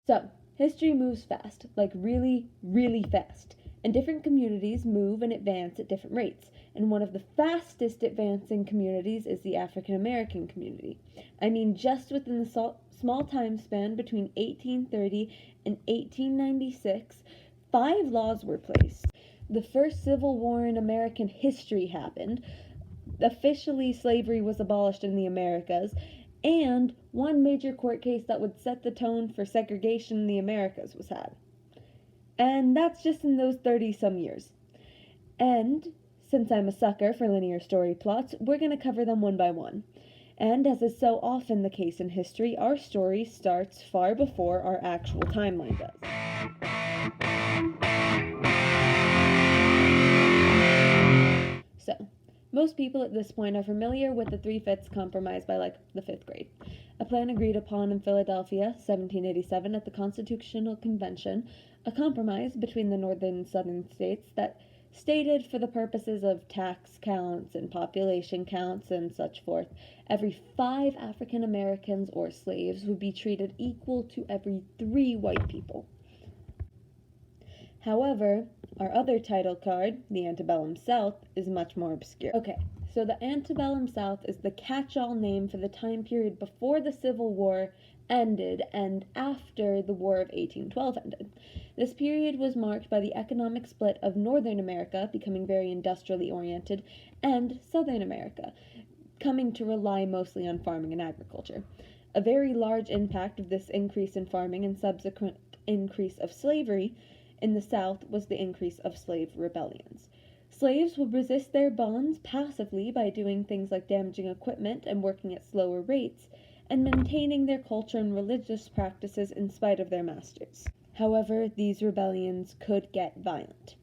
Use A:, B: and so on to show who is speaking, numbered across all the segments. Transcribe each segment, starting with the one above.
A: So, history moves fast, like really, really fast, and different communities move and advance at different rates. And one of the fastest advancing communities is the African American community. I mean, just within the small time span between 1830 and 1896, 5 laws were placed. The first Civil War in American history happened. Officially, slavery was abolished in the Americas, and one major court case that would set the tone for segregation in the Americas was had. And that's just in those 30-some years. And since I'm a sucker for linear story plots, we're going to cover them one by one. And as is so often the case in history, our story starts far before our actual timeline does. So, most people at this point are familiar with the Three-Fifths Compromise by the 5th grade, a plan agreed upon in Philadelphia, 1787, at the Constitutional Convention, a compromise between the northern and southern states that stated, for the purposes of tax counts and population counts and such forth, every 5 African Americans or slaves would be treated equal to every 3 white people. However, our other title card, the Antebellum South, is much more obscure. Okay, so the Antebellum South is the catch-all name for the time period before the Civil War ended and after the War of 1812 ended. This period was marked by the economic split of Northern America becoming very industrially oriented and Southern America coming to rely mostly on farming and agriculture. A very large impact of this increase in farming and subsequent increase of slavery in the South was the increase of slave rebellions. Slaves would resist their bonds passively by doing things like damaging equipment and working at slower rates, and maintaining their culture and religious practices in spite of their masters. However, these rebellions could get violent.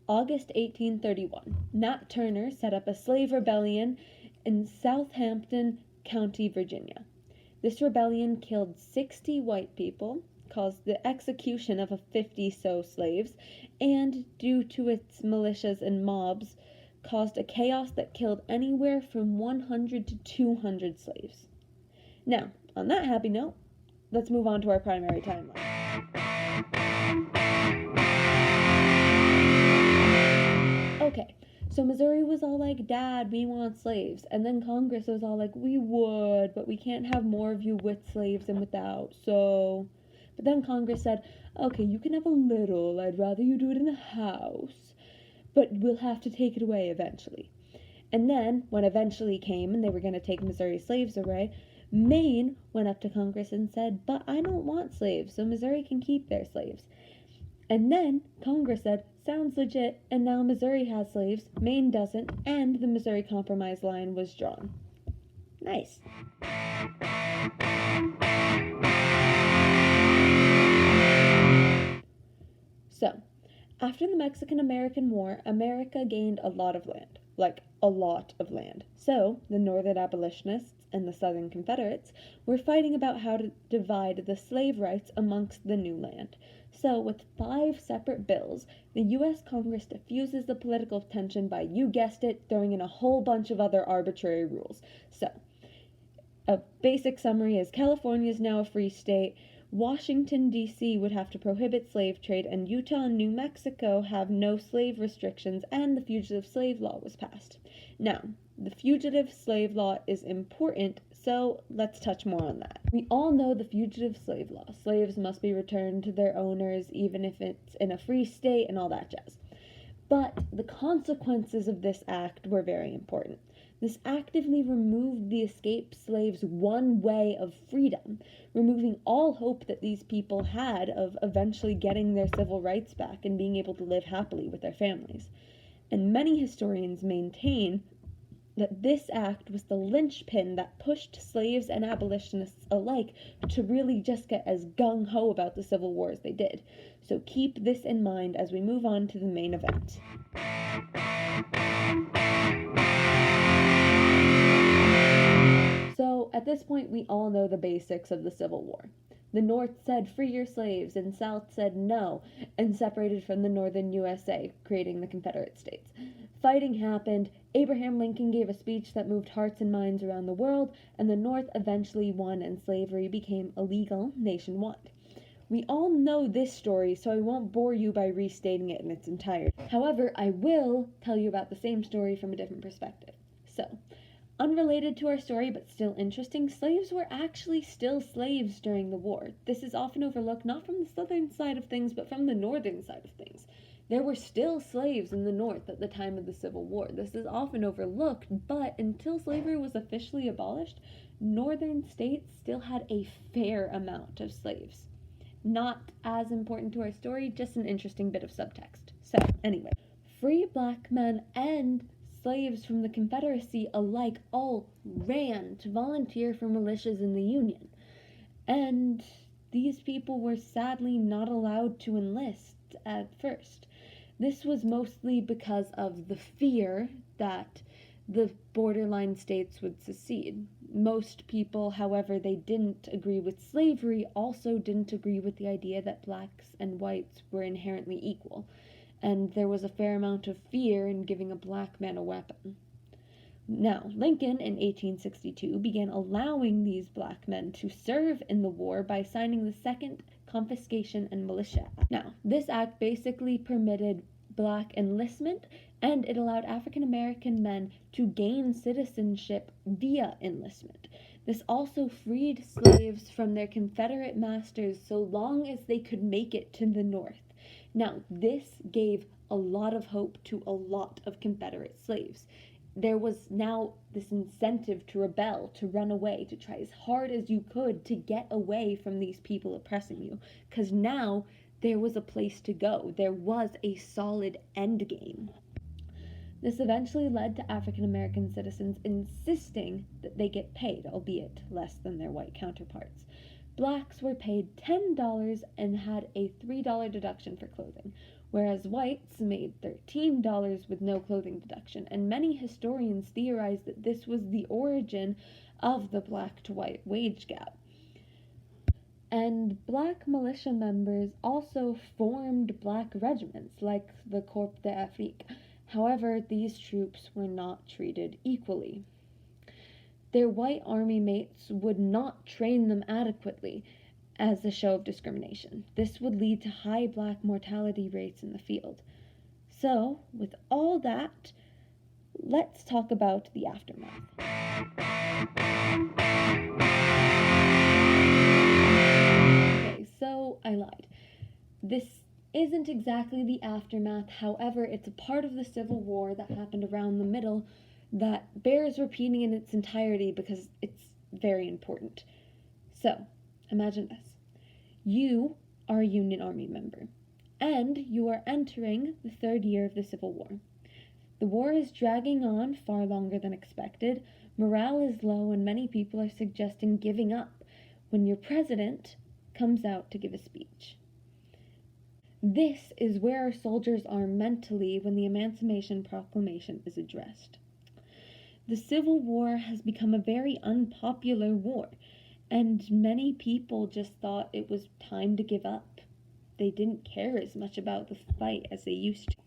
A: August 1831, Nat Turner set up a slave rebellion in Southampton County, Virginia. This rebellion killed 60 white people, caused the execution of 50 slaves, and, due to its militias and mobs, caused a chaos that killed anywhere from 100 to 200 slaves. Now, on that happy note, let's move on to our primary timeline. Okay, so Missouri was all like, Dad, we want slaves. And then Congress was all like, we would, but we can't have more of you with slaves than without, so... But then Congress said, okay, you can have a little, I'd rather you do it in the House, but we'll have to take it away eventually. And then, when eventually came and they were going to take Missouri slaves away, Maine went up to Congress and said, but I don't want slaves, so Missouri can keep their slaves. And then Congress said, sounds legit, and now Missouri has slaves, Maine doesn't, and the Missouri Compromise line was drawn. Nice. So, after the Mexican-American War, America gained a lot of land. Like, a lot of land. So, the Northern abolitionists and the Southern Confederates were fighting about how to divide the slave rights amongst the new land. So, with 5 separate bills, the U.S. Congress diffuses the political tension by, you guessed it, throwing in a whole bunch of other arbitrary rules. So, a basic summary is California is now a free state, Washington, D.C. would have to prohibit slave trade, and Utah and New Mexico have no slave restrictions, and the Fugitive Slave Law was passed. Now, the Fugitive Slave Law is important, so let's touch more on that. We all know the Fugitive Slave Law. Slaves must be returned to their owners, even if it's in a free state and all that jazz. But the consequences of this act were very important. This actively removed the escaped slaves' one way of freedom, removing all hope that these people had of eventually getting their civil rights back and being able to live happily with their families. And many historians maintain that this act was the linchpin that pushed slaves and abolitionists alike to really just get as gung-ho about the Civil War as they did. So keep this in mind as we move on to the main event. So, at this point, we all know the basics of the Civil War. The North said, free your slaves, and South said no, and separated from the Northern USA, creating the Confederate States. Fighting happened, Abraham Lincoln gave a speech that moved hearts and minds around the world, and the North eventually won and slavery became illegal nationwide. We all know this story, so I won't bore you by restating it in its entirety. However, I will tell you about the same story from a different perspective. So, unrelated to our story, but still interesting, slaves were actually still slaves during the war. This is often overlooked not from the southern side of things, but from the northern side of things. There were still slaves in the North at the time of the Civil War. This is often overlooked, but until slavery was officially abolished, northern states still had a fair amount of slaves. Not as important to our story, just an interesting bit of subtext. So, anyway, free black men and slaves from the Confederacy alike all ran to volunteer for militias in the Union. And these people were sadly not allowed to enlist at first. This was mostly because of the fear that the borderline states would secede. Most people, however, they didn't agree with slavery, also didn't agree with the idea that blacks and whites were inherently equal, and there was a fair amount of fear in giving a black man a weapon. Now, Lincoln in 1862 began allowing these black men to serve in the war by signing the Second Confiscation and Militia Act. Now, this act basically permitted black enlistment, and it allowed African American men to gain citizenship via enlistment. This also freed slaves from their Confederate masters so long as they could make it to the North. Now, this gave a lot of hope to a lot of Confederate slaves. There was now this incentive to rebel, to run away, to try as hard as you could to get away from these people oppressing you, because now there was a place to go. There was a solid end game. This eventually led to African American citizens insisting that they get paid, albeit less than their white counterparts. Blacks were paid $10 and had a $3 deduction for clothing, whereas whites made $13 with no clothing deduction, and many historians theorize that this was the origin of the black to white wage gap. And black militia members also formed black regiments, like the Corps d'Afrique. However, these troops were not treated equally. Their white army mates would not train them adequately as a show of discrimination. This would lead to high black mortality rates in the field. So, with all that, let's talk about the aftermath. Okay, so I lied. This isn't exactly the aftermath, however, it's a part of the Civil War that happened around the middle that bears repeating in its entirety because it's very important. So, imagine this. You are a Union Army member, and you are entering the third year of the Civil War. The war is dragging on far longer than expected, morale is low, and many people are suggesting giving up when your president comes out to give a speech. This is where our soldiers are mentally when the Emancipation Proclamation is addressed. The Civil War has become a very unpopular war, and many people just thought it was time to give up. They didn't care as much about the fight as they used to.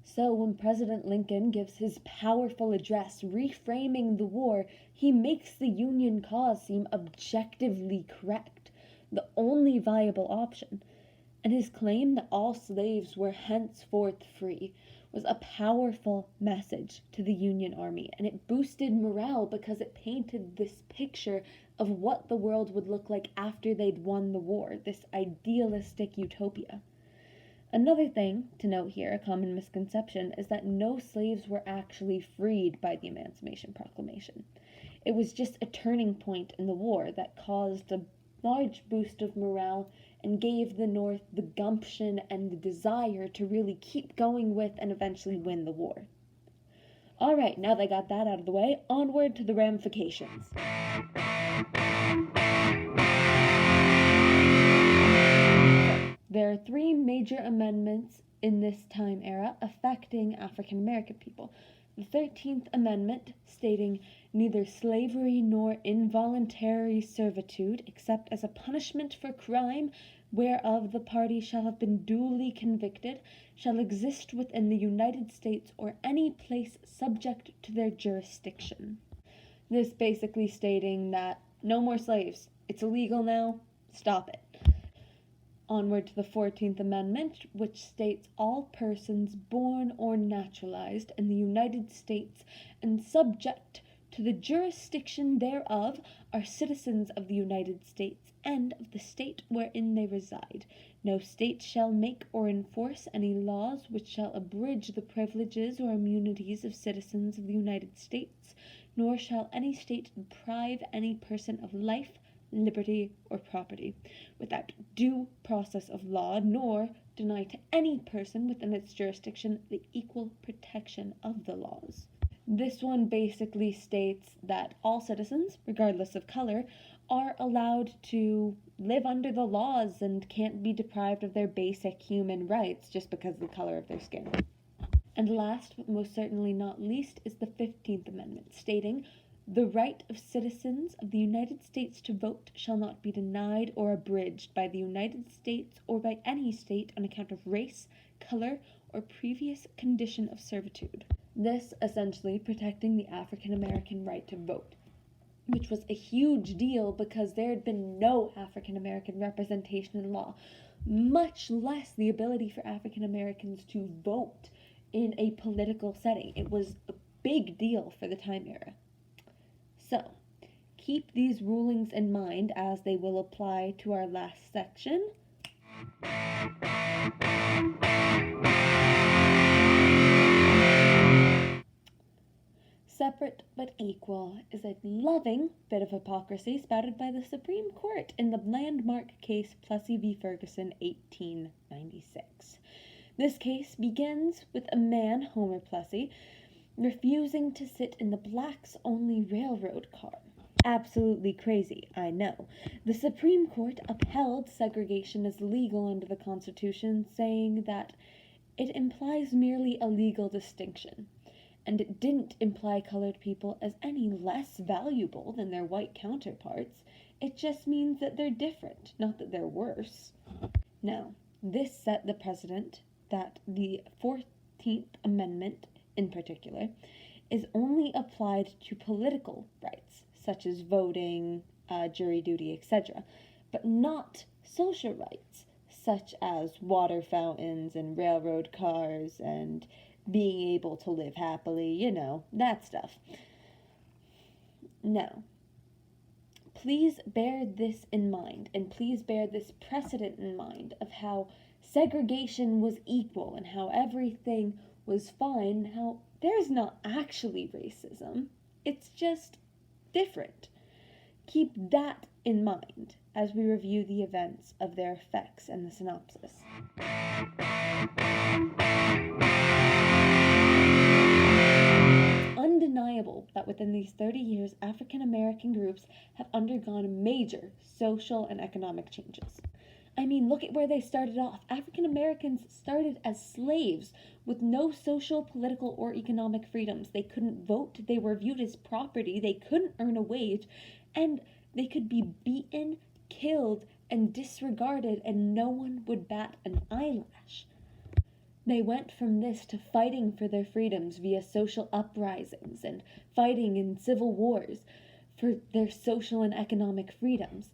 A: So when President Lincoln gives his powerful address reframing the war, he makes the Union cause seem objectively correct, the only viable option. And his claim that all slaves were henceforth free was a powerful message to the Union Army, and it boosted morale because it painted this picture of what the world would look like after they'd won the war, this idealistic utopia. Another thing to note here, a common misconception, is that no slaves were actually freed by the Emancipation Proclamation. It was just a turning point in the war that caused a large boost of morale and gave the North the gumption and the desire to really keep going with and eventually win the war. Alright, now that I got that out of the way, onward to the ramifications. There are three major amendments in this time era affecting African American people. The 13th Amendment, stating neither slavery nor involuntary servitude, except as a punishment for crime whereof the party shall have been duly convicted, shall exist within the United States or any place subject to their jurisdiction. This basically stating that no more slaves. It's illegal now. Stop it. onward to the 14th Amendment, which states all persons born or naturalized in the United States and subject to the jurisdiction thereof are citizens of the United States and of the state wherein they reside. No state shall make or enforce any laws which shall abridge the privileges or immunities of citizens of the United States, nor shall any state deprive any person of life, liberty, or property, without due process of law, nor deny to any person within its jurisdiction the equal protection of the laws. This one basically states that all citizens, regardless of color, are allowed to live under the laws and can't be deprived of their basic human rights just because of the color of their skin. And last, but most certainly not least, is the 15th Amendment, stating, "The right of citizens of the United States to vote shall not be denied or abridged by the United States or by any state on account of race, color, or previous condition of servitude." This essentially protecting the African American right to vote, which was a huge deal because there had been no African American representation in law, much less the ability for African Americans to vote in a political setting. It was a big deal for the time era. So, keep these rulings in mind as they will apply to our last section. Separate but equal is a loving bit of hypocrisy spouted by the Supreme Court in the landmark case Plessy v. Ferguson, 1896. This case begins with a man, Homer Plessy, refusing to sit in the blacks-only railroad car. Absolutely crazy, I know. The Supreme Court upheld segregation as legal under the Constitution, saying that it implies merely a legal distinction, and it didn't imply colored people as any less valuable than their white counterparts. It just means that they're different, not that they're worse. Now, this set the precedent that the 14th Amendment, in particular, is only applied to political rights, such as voting, jury duty, etc., but not social rights, such as water fountains and railroad cars and being able to live happily, that stuff. Now, please bear this in mind, and please bear this precedent in mind of how segregation was equal and how everything was fine, how there's not actually racism, it's just different. Keep that in mind as we review the events of their effects and the synopsis. Undeniable that within these 30 years, African American groups have undergone major social and economic changes. I mean, look at where they started off. African Americans started as slaves with no social, political, or economic freedoms. They couldn't vote, they were viewed as property, they couldn't earn a wage, and they could be beaten, killed, and disregarded, and no one would bat an eyelash. They went from this to fighting for their freedoms via social uprisings and fighting in civil wars for their social and economic freedoms.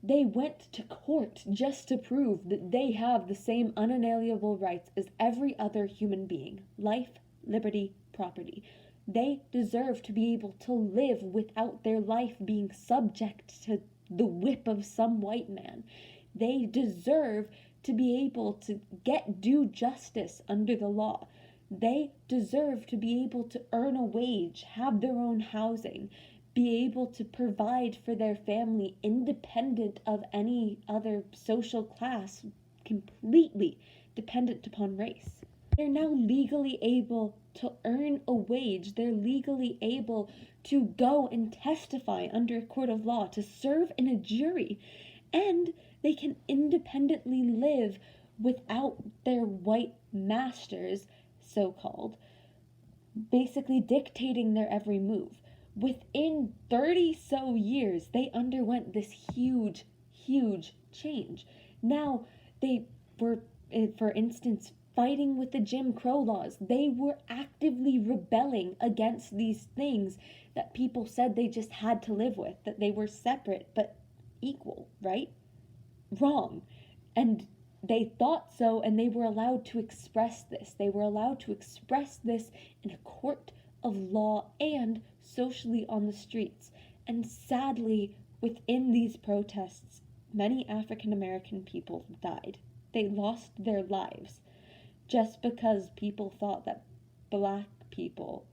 A: They went to court just to prove that they have the same unalienable rights as every other human being: life, liberty, property. They deserve to be able to live without their life being subject to the whip of some white man. They deserve to be able to get due justice under the law. They deserve to be able to earn a wage, have their own housing, be able to provide for their family independent of any other social class, completely dependent upon race. They're now legally able to earn a wage. They're legally able to go and testify under a court of law, to serve in a jury, and they can independently live without their white masters, so-called, basically dictating their every move. Within 30 so years, they underwent this huge, huge change. Now, they were, for instance, fighting with the Jim Crow laws. They were actively rebelling against these things that people said they just had to live with, that they were separate but equal, right? Wrong. And they thought so, and they were allowed to express this. They were allowed to express this in a court of law and socially on the streets. And sadly, within these protests, many African American people died. They lost their lives just because people thought that black people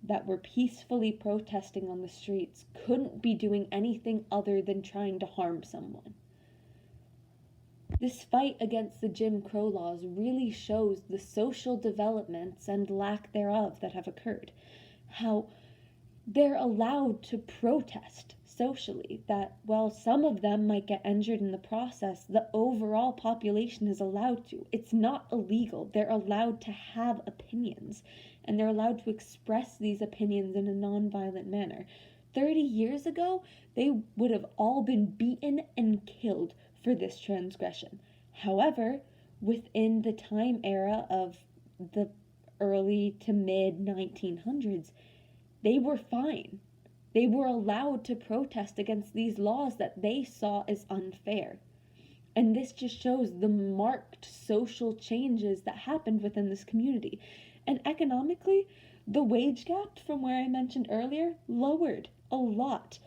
A: that were peacefully protesting on the streets couldn't be doing anything other than trying to harm someone. This fight against the Jim Crow laws really shows the social developments and lack thereof that have occurred. How they're allowed to protest socially, that while some of them might get injured in the process, the overall population is allowed to. It's not illegal. They're allowed to have opinions, and they're allowed to express these opinions in a nonviolent manner. 30 years ago, they would have all been beaten and killed for this transgression. However, within the time era of the early to mid 1900s, they were fine. They were allowed to protest against these laws that they saw as unfair. And this just shows the marked social changes that happened within this community. And economically, the wage gap from where I mentioned earlier lowered a lot.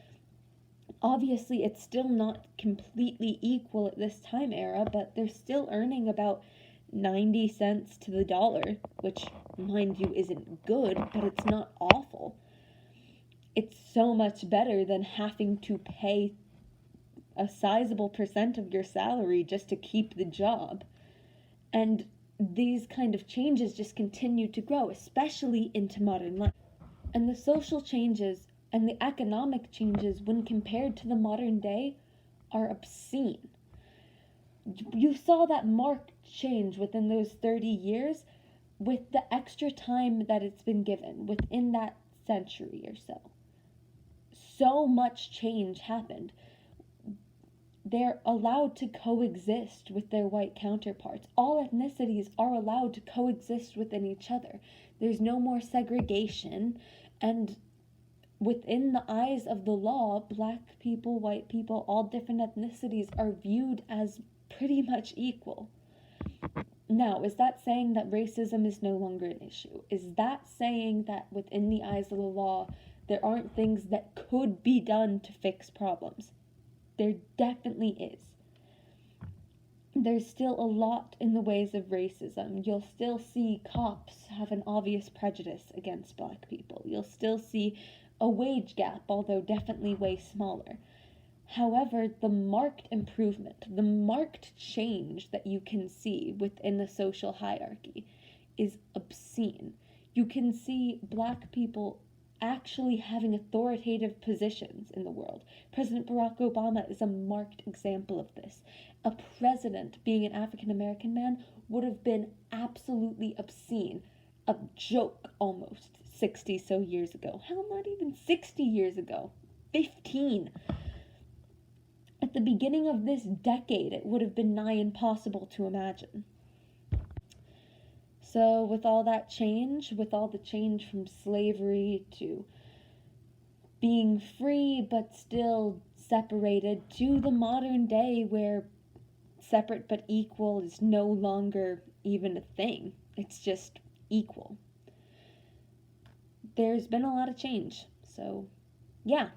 A: Obviously, it's still not completely equal at this time era, but they're still earning about 90 cents to the dollar, which, mind you, isn't good, but it's not awful. It's so much better than having to pay a sizable percent of your salary just to keep the job. And these kind of changes just continue to grow, especially into modern life. And the social changes and the economic changes, when compared to the modern day, are obscene. You saw that marked change within those 30 years with the extra time that it's been given within that century or so. So much change happened. They're allowed to coexist with their white counterparts. All ethnicities are allowed to coexist within each other. There's no more segregation, and within the eyes of the law, black people, white people, all different ethnicities are viewed as pretty much equal. Now, is that saying that racism is no longer an issue? Is that saying that within the eyes of the law, there aren't things that could be done to fix problems? There definitely is. There's still a lot in the ways of racism. You'll still see cops have an obvious prejudice against black people. You'll still see a wage gap, although definitely way smaller. However, the marked improvement, the marked change that you can see within the social hierarchy is obscene. You can see black people actually having authoritative positions in the world. President Barack Obama is a marked example of this. A president being an African American man would have been absolutely obscene, a joke almost 60 so years ago. Hell, not even 60 years ago. 15. At the beginning of this decade, it would have been nigh impossible to imagine. So with all that change, with all the change from slavery to being free but still separated, to the modern day where separate but equal is no longer even a thing, it's just equal. There's been a lot of change, so yeah.